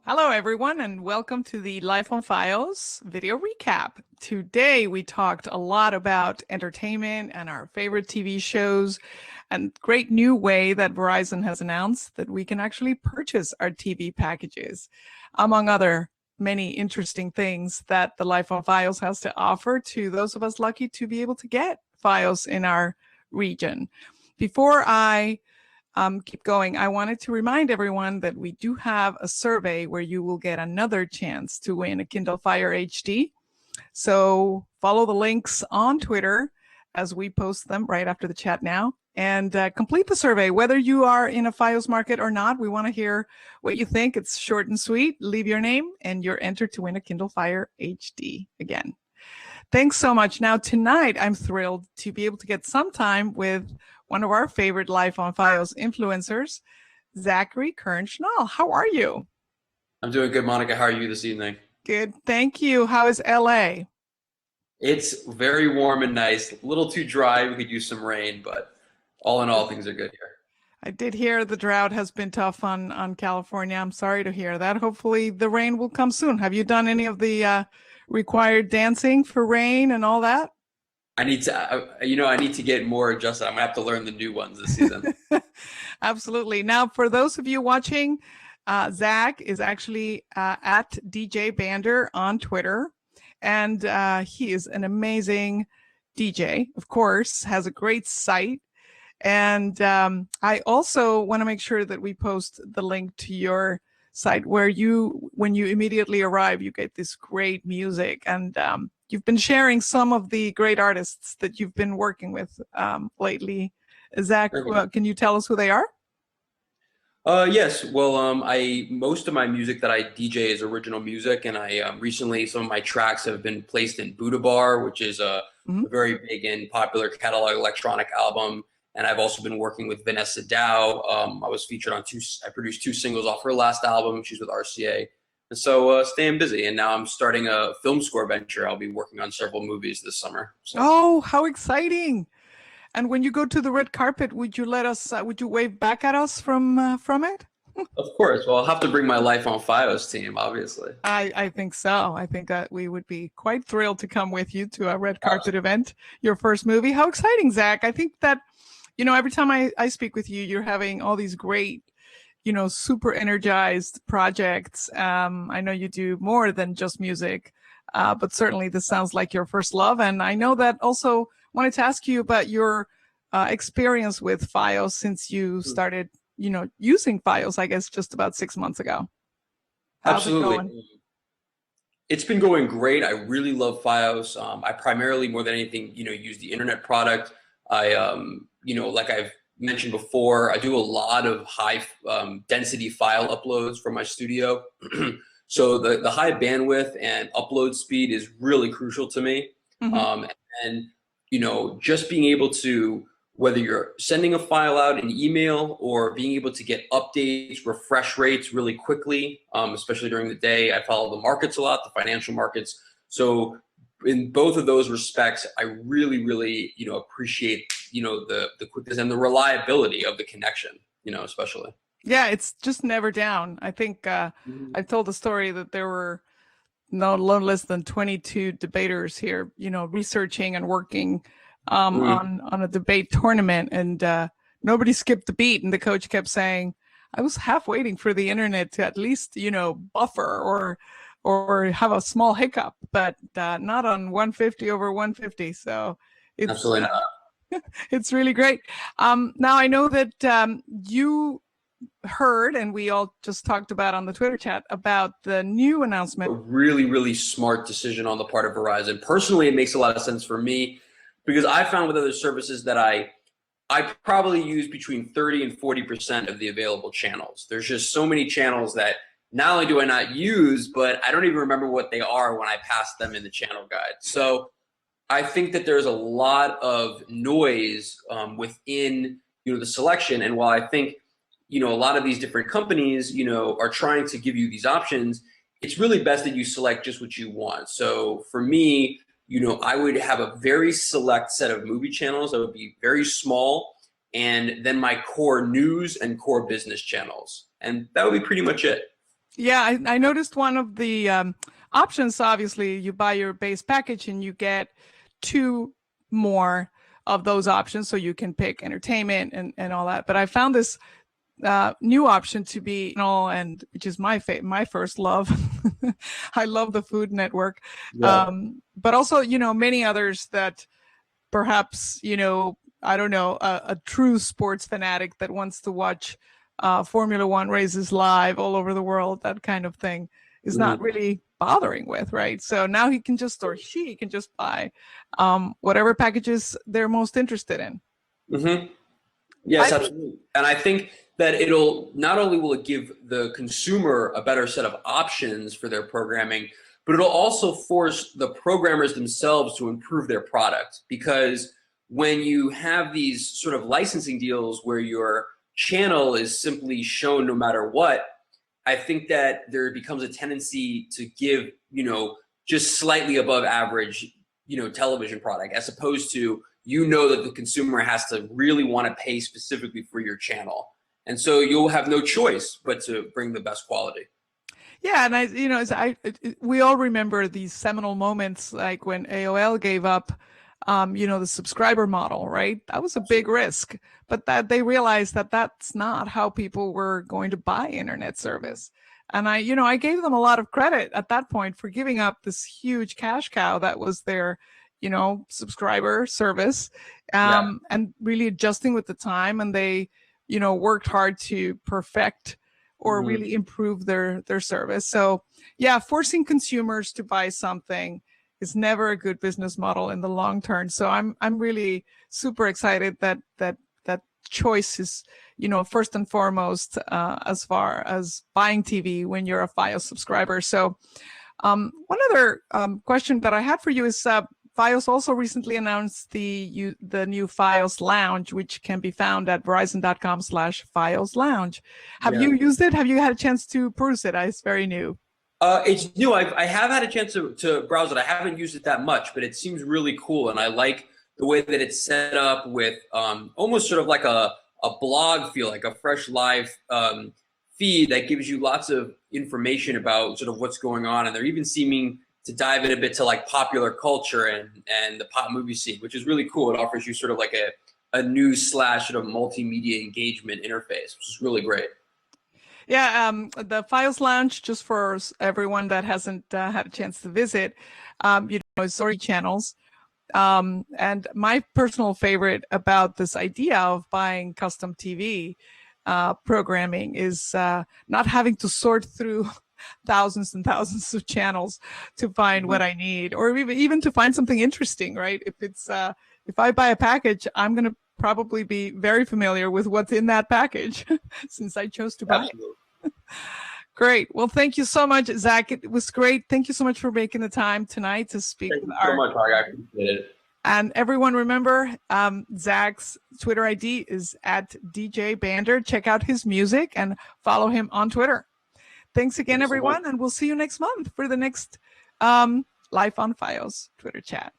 Hello, everyone, and welcome to the Life on Fios video recap. Today, we talked a lot about entertainment and our favorite TV shows, and great new way that Verizon has announced that we can actually purchase our TV packages, among other many interesting things that the Life on Fios has to offer to those of us lucky to be able to get Fios in our region. Before I keep going, I wanted to remind everyone that we do have a survey where you will get another chance to win a Kindle Fire HD. So follow the links on Twitter as we post them right after the chat now, and complete the survey. Whether you are in a Fios market or not, we want to hear what you think. It's short and sweet. Leave your name and you're entered to win a Kindle Fire HD again. Thanks so much. Now, tonight, I'm thrilled to be able to get some time with one of our favorite Life on Fios influencers, Zachary Kern-Schnall. How are you? I'm doing good, Monica. How are you this evening? Good, thank you. How is LA? It's very warm and nice. A little too dry. We could use some rain, but all in all, things are good here. I did hear the drought has been tough on California. I'm sorry to hear that. Hopefully the rain will come soon. Have you done any of the required dancing for rain and all that? I need to get more adjusted. I'm gonna have to learn the new ones this season. Absolutely. Now, for those of you watching, Zach is actually at DJ Bander on Twitter, and he is an amazing DJ, of course, has a great site. And I also want to make sure that we post the link to your site where when you immediately arrive, you get this great music. And you've been sharing some of the great artists that you've been working with lately. Zach, can you tell us who they are? Yes. Well, most of my music that I DJ is original music, and I recently some of my tracks have been placed in Buddha Bar, which is a very big and popular catalog electronic album. And I've also been working with Vanessa Dow. I was featured on I produced 2 singles off her last album. She's with RCA. And so staying busy. And now I'm starting a film score venture. I'll be working on several movies this summer. So. Oh, how exciting. And when you go to the red carpet, would you would you wave back at us from it? Of course. Well, I'll have to bring my Life on Fios team, obviously. I think so. I think that we would be quite thrilled to come with you to a red carpet event, your first movie. How exciting, Zach. I think that, every time I speak with you, you're having all these great, super energized projects. I know you do more than just music, but certainly this sounds like your first love. And I know that also wanted to ask you about your experience with Fios since you started, using Fios, I guess, just about 6 months ago. How's Absolutely. It's been going great. I really love Fios. I primarily, more than anything, use the internet product. Like I've mentioned before, I do a lot of high density file uploads from my studio. So the high bandwidth and upload speed is really crucial to me. And just being able to, whether you're sending a file out in email or being able to get updates, refresh rates really quickly, especially during the day. I follow the markets a lot, the financial markets. So in both of those respects, I really, really, appreciate, the quickness and the reliability of the connection, especially. Yeah, it's just never down. I think I've told the story that there were no less than 22 debaters here, researching and working on a debate tournament, and nobody skipped a beat. And the coach kept saying, I was half waiting for the internet to at least, buffer or have a small hiccup, but not on 150 over 150. So it's absolutely not. It's really great. Now I know that you heard, and we all just talked about on the Twitter chat, about the new announcement. A really, really smart decision on the part of Verizon. Personally, it makes a lot of sense for me because I found with other services that I probably use between 30 and 40% of the available channels. There's just so many channels that not only do I not use, but I don't even remember what they are when I pass them in the channel guide. So I think that there's a lot of noise within the selection. And while I think a lot of these different companies are trying to give you these options, it's really best that you select just what you want. So for me, I would have a very select set of movie channels that would be very small, and then my core news and core business channels, and that would be pretty much it. Yeah, I noticed one of the options, obviously, you buy your base package and you get two more of those options. So you can pick entertainment and all that. But I found this new option to be, and which is my first love. I love the Food Network. Yeah. But also, many others that perhaps, I don't know, a true sports fanatic that wants to watch Formula One races live all over the world, that kind of thing, is not really bothering with, right? So now he can just, or she can just buy whatever packages they're most interested in. Mm-hmm. Yes, absolutely. And I think that it'll not only will it give the consumer a better set of options for their programming, but it'll also force the programmers themselves to improve their product. Because when you have these sort of licensing deals where your channel is simply shown no matter what, I think that there becomes a tendency to give, just slightly above average, television product, as opposed to, that the consumer has to really want to pay specifically for your channel. And so you'll have no choice but to bring the best quality. Yeah, and we all remember these seminal moments, like when AOL gave up, the subscriber model, right? That was a big risk, but that they realized that that's not how people were going to buy internet service. And I gave them a lot of credit at that point for giving up this huge cash cow that was their, subscriber service, and really adjusting with the time. And they, worked hard to perfect or really improve their service. So yeah, forcing consumers to buy something is never a good business model in the long term. So I'm really super excited that choice is, first and foremost, as far as buying TV when you're a Fios subscriber. So one other question that I had for you is, Fios also recently announced the new Fios Lounge, which can be found at verizon.com/Fios Lounge. Have you used it? Have you had a chance to peruse it? It's very new. It's new. I have had a chance to browse it. I haven't used it that much, but it seems really cool. And I like the way that it's set up with almost sort of like a blog feel, like a fresh live feed that gives you lots of information about sort of what's going on. And they're even seeming to dive in a bit to like popular culture and the pop movie scene, which is really cool. It offers you sort of like a news / sort of multimedia engagement interface, which is really great. Yeah, the Fios Lounge, just for everyone that hasn't had a chance to visit, is story channels. And my personal favorite about this idea of buying custom TV programming is not having to sort through thousands and thousands of channels to find what I need, or even to find something interesting, right? If I buy a package, I'm going to probably be very familiar with what's in that package since I chose to buy it. Great. Well, thank you so much, Zach. It was great. Thank you so much for making the time tonight to speak with Thank you so much, Mark. I appreciate it. And everyone, remember, Zach's Twitter ID is @DJBander. Check out his music and follow him on Twitter. Thanks again, everyone, and we'll see you next month for the next Life on Fios Twitter chat.